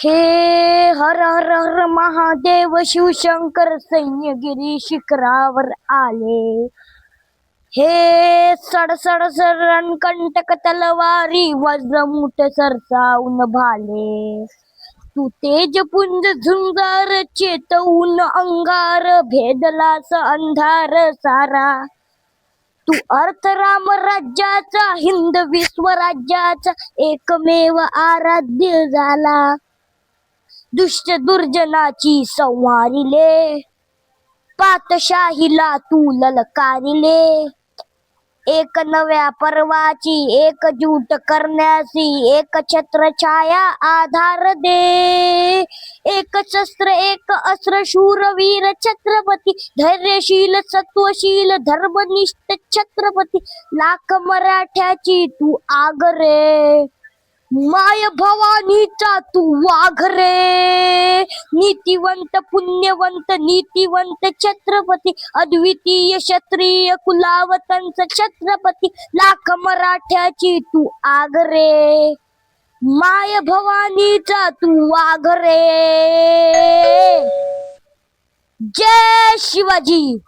हे हर हर हर महादेव शिवशंकर सैन्यगिरी शिखरावर आले. हे सड सड सरण कंटक तलवारी वज्रमुठ सरसावून भाले. तू तेजपुंज झुंजार चेतवून अंगार भेदलास अंधार सारा. तू अर्थ राम राज्याचा हिंद विश्वराज्याचा एकमेव आराध्य झाला. दुष्ट दुर्जनाची संहारिले पातशाहीला तू ललकारिले. एक नव्या पर्वाची एकजूट करण्यासी एक छत्र छाया आधार दे. एक शस्त्र एक अस्त्र शूरवीर छत्रपती धैर्यशील सत्वशील धर्मनिष्ठ छत्रपती लाख मराठ्याची तू आगरे. माय भवानीचा तू वाघ रे. नीतिवंत पुण्यवंत नीतिवंत छत्रपती अद्वितीय क्षत्रिय कुलावतंच छत्रपती लाख मराठ्याची तू आगरे. माय भवानीचा तू वाघ रे. जय शिवाजी.